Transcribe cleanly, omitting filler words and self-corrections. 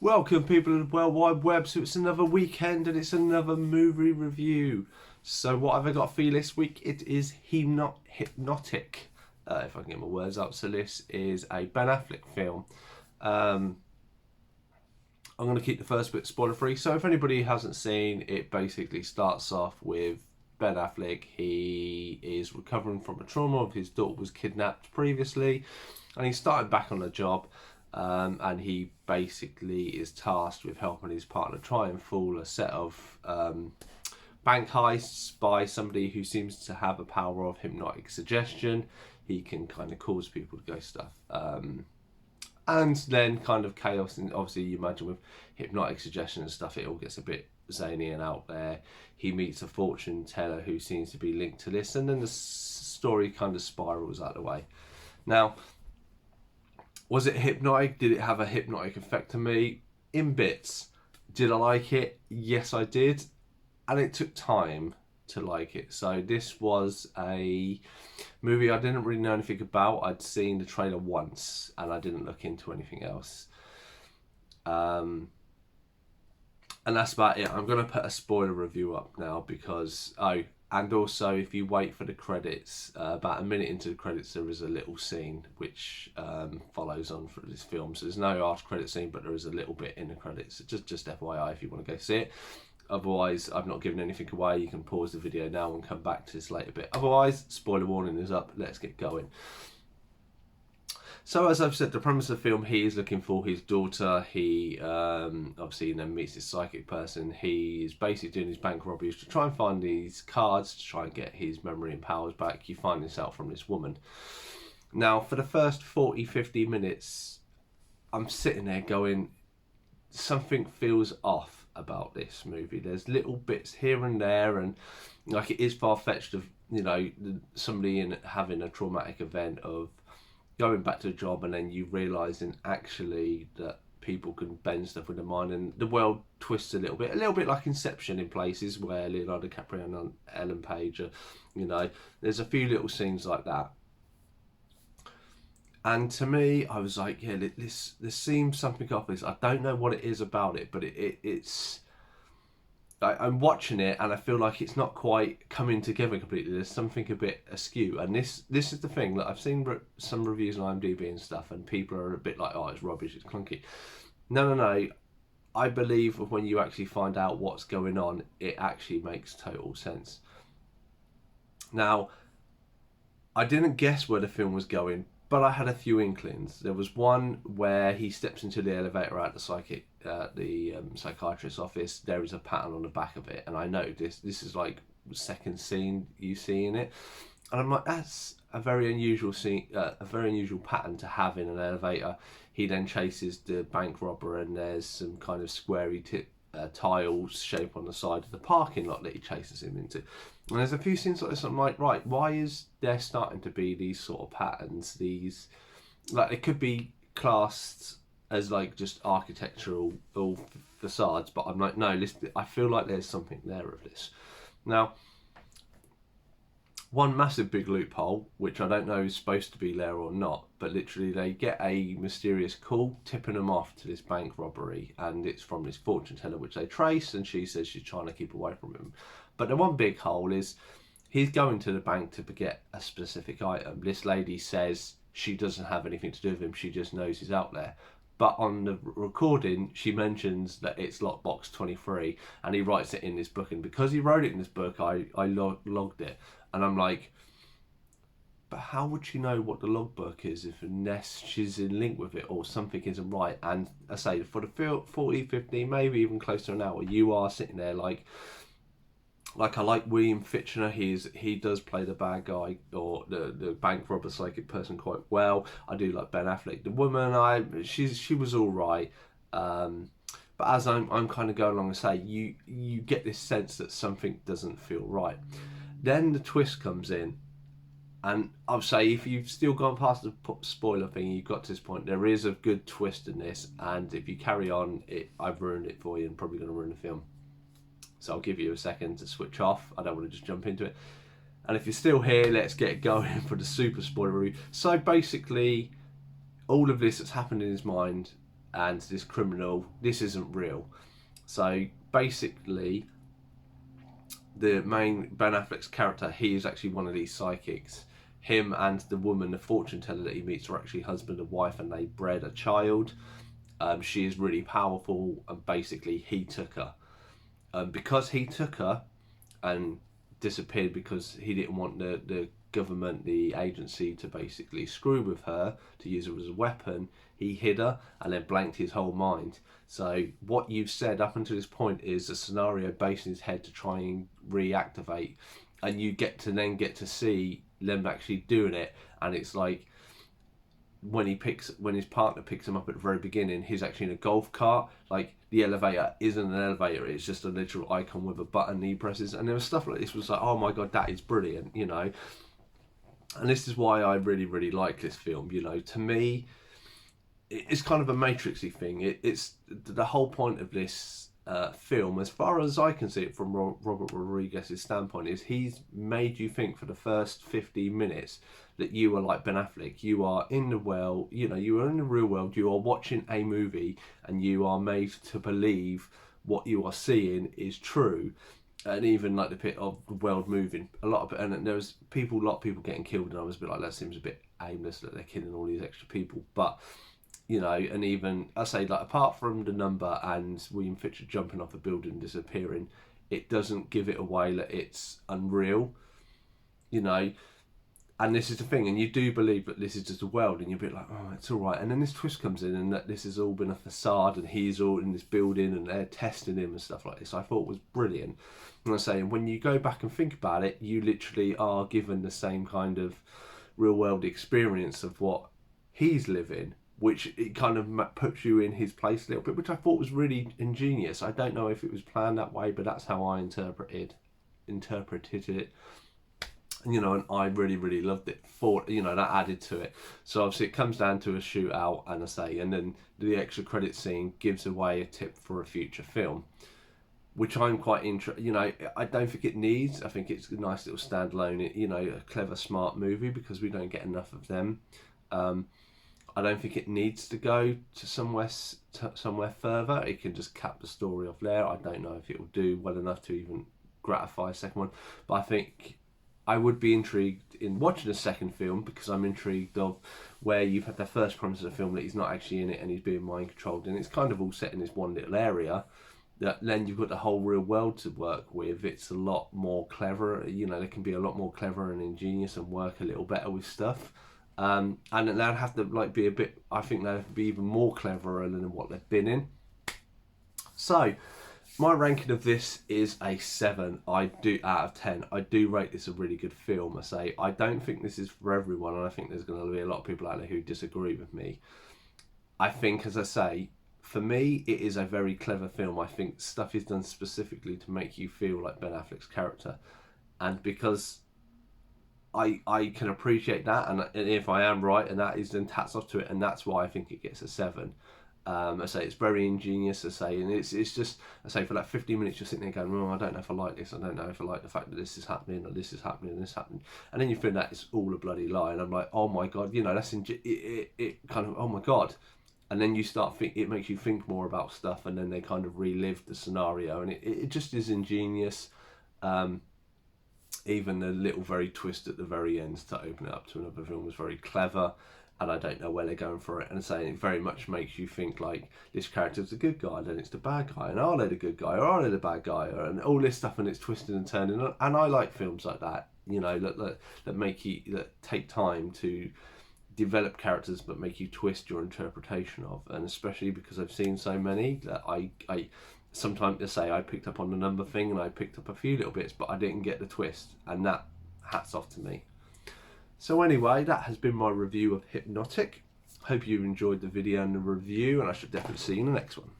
Welcome, people of the World Wide Web. So it's another weekend and it's another movie review. So what have I got for you this week? It is Hypnotic, if I can get my words up. So this is a Ben Affleck film. I'm going to keep the first bit spoiler free. So if anybody hasn't seen, it basically starts off with Ben Affleck. He is recovering from a trauma of his daughter was kidnapped previously, and he's started back on a job. And he basically is tasked with helping his partner try and fool a set of bank heists by somebody who seems to have a power of hypnotic suggestion. He can kind of cause people to go stuff. And then kind of chaos, and obviously you imagine with hypnotic suggestion and stuff, it all gets a bit zany and out there. He meets a fortune teller who seems to be linked to this, and then the story kind of spirals out of the way. Now, was it hypnotic? Did it have a hypnotic effect on me? In bits. Did I like it? Yes, I did. And it took time to like it. So this was a movie I didn't really know anything about. I'd seen the trailer once and I didn't look into anything else. And that's about it. I'm going to put a spoiler review up now because... and also, if you wait for the credits, about a minute into the credits, there is a little scene which follows on for this film. So there's no after credit scene, but there is a little bit in the credits. Just FYI if you want to go see it. Otherwise, I've not given anything away. You can pause the video now and come back to this later bit. Otherwise, spoiler warning is up. Let's get going. So as I've said, the premise of the film, he is looking for his daughter. He obviously then meets this psychic person. He's basically doing his bank robberies to try and find these cards to try and get his memory and powers back. You find this out from this woman. Now, for the first 40-50 minutes, I'm sitting there going, something feels off about this movie. There's little bits here and there, and like it is far-fetched of, you know, somebody having a traumatic event of going back to the job and then you realising actually that people can bend stuff with the mind, and the world twists a little bit like Inception in places where Leonardo DiCaprio and Ellen Page are, you know, there's a few little scenes like that. And to me, I was like, yeah, there seems something off this. I don't know what it is about it, but it's... I'm watching it and I feel like it's not quite coming together completely. There's something a bit askew, and this is the thing that I've seen some reviews on IMDb and stuff, and people are a bit like, oh, it's rubbish, it's clunky. No. I believe when you actually find out what's going on, it actually makes total sense. Now, I didn't guess where the film was going, but I had a few inklings. There was one where he steps into the elevator at the psychiatrist's office. There is a pattern on the back of it, and I know this is like the second scene you see in it, and I'm like, that's a very unusual scene, a very unusual pattern to have in an elevator. He then chases the bank robber, and there's some kind of squarey tiles shape on the side of the parking lot that he chases him into. And there's a few scenes like this. I'm like, right, why is there starting to be these sort of patterns? These, like, it could be classed as like just architectural facades, but I'm like, no, listen, I feel like there's something there of this. Now, one massive big loophole, which I don't know is supposed to be there or not, but literally they get a mysterious call tipping them off to this bank robbery, and it's from this fortune teller which they trace, and she says she's trying to keep away from him. But the one big hole is he's going to the bank to get a specific item. This lady says she doesn't have anything to do with him, she just knows he's out there. But on the recording, she mentions that it's lockbox 23, and he writes it in this book. And because he wrote it in this book, I logged it. And I'm like, but how would she know what the logbook is unless she's in link with it or something isn't right? And I say, for the 40, 50, maybe even close to an hour, you are sitting there like I like William Fichtner. He does play the bad guy or the bank robber psychic person quite well. I do like Ben Affleck. The woman, she was all right. But as I'm kind of going along and say, you get this sense that something doesn't feel right. Then the twist comes in, and I'll say, if you've still gone past the spoiler thing, you've got to this point, there is a good twist in this, and if you carry on, I've ruined it for you and probably going to ruin the film. So I'll give you a second to switch off. I don't want to just jump into it. And if you're still here, let's get going for the super spoiler review. So basically, all of this that's happened in his mind and this criminal, this isn't real. So basically, the main Ben Affleck's character, he is actually one of these psychics. Him and the woman, the fortune teller that he meets, are actually husband and wife, and they bred a child. She is really powerful, and basically he took her. Because he took her and disappeared because he didn't want the government, the agency, to basically screw with her, to use her as a weapon, he hid her and then blanked his whole mind. So what you've said up until this point is a scenario based in his head to try and reactivate, and you get to see them actually doing it. And it's like when his partner picks him up at the very beginning, he's actually in a golf cart. Like, the elevator isn't an elevator, it's just a literal icon with a button he presses. And there was stuff like this was like, oh my god, that is brilliant, you know. And this is why I really, really like this film. You know, to me, it's kind of a Matrixy thing. It's the whole point of this film, as far as I can see it from Robert Rodriguez's standpoint, is he's made you think for the first 15 minutes that you are like Ben Affleck. You are in the world, you know, you are in the real world, you are watching a movie, and you are made to believe what you are seeing is true. And even like the bit of the world moving, a lot of, and there was a lot of people getting killed, and I was a bit like, that seems a bit aimless that they're killing all these extra people. But you know, and even I say, like, apart from the number and William Fitcher jumping off a building and disappearing, it doesn't give it away that it's unreal, you know. And this is the thing, and you do believe that this is just a world, and you're a bit like, oh, it's all right. And then this twist comes in, and that this has all been a facade, and he's all in this building, and they're testing him and stuff like this. I thought was brilliant. And I'm saying, when you go back and think about it, you literally are given the same kind of real world experience of what he's living, which it kind of puts you in his place a little bit, which I thought was really ingenious. I don't know if it was planned that way, but that's how I interpreted it. You know, and I really, really loved it. For, you know, that added to it. So obviously it comes down to a shootout, and I say, and then the extra credit scene gives away a tip for a future film, which I'm quite interested. You know, I don't think it needs. I think it's a nice little standalone, you know, a clever, smart movie, because we don't get enough of them. I don't think it needs to go to somewhere further. It can just cap the story off there. I don't know if it will do well enough to even gratify a second one, but I think I would be intrigued in watching a second film, because I'm intrigued of where you've had the first premise of the film that he's not actually in it and he's being mind controlled, and it's kind of all set in this one little area. That then you've got the whole real world to work with. It's a lot more clever. You know, they can be a lot more clever and ingenious and work a little better with stuff. And they'd have to like be a bit. I think they'd have to be even more cleverer than what they've been in. So, my ranking of this is a 7. Out of 10. I do rate this a really good film. I say, I don't think this is for everyone, and I think there's going to be a lot of people out there who disagree with me. I think, as I say, for me, it is a very clever film. I think stuff is done specifically to make you feel like Ben Affleck's character, and because I can appreciate that, and if I am right, and that is, then hats off to it, and that's why I think it gets a 7. I say it's very ingenious, I say, and it's just, I say, for like 15 minutes you're sitting there going, oh, I don't know if I like this, I don't know if I like the fact that this is happening, or this is happening, and this happening, and then you feel that it's all a bloody lie, and I'm like, oh my god, you know, that's it kind of, oh my god. And then you start it makes you think more about stuff, and then they kind of relive the scenario, and it just is ingenious. Even the little very twist at the very end to open it up to another film was very clever, and I don't know where they're going for it. And saying it very much makes you think like this character's the good guy, then it's the bad guy, and are they the good guy, or are they the bad guy, and all this stuff, and it's twisted and turning. And I like films like that, you know, that make you, that take time to develop characters but make you twist your interpretation of, and especially because I've seen so many that I sometimes, to say, I picked up on the number thing and I picked up a few little bits, but I didn't get the twist, and that, hats off to me. So anyway, that has been my review of Hypnotic. Hope you enjoyed the video and the review, and I should definitely see you in the next one.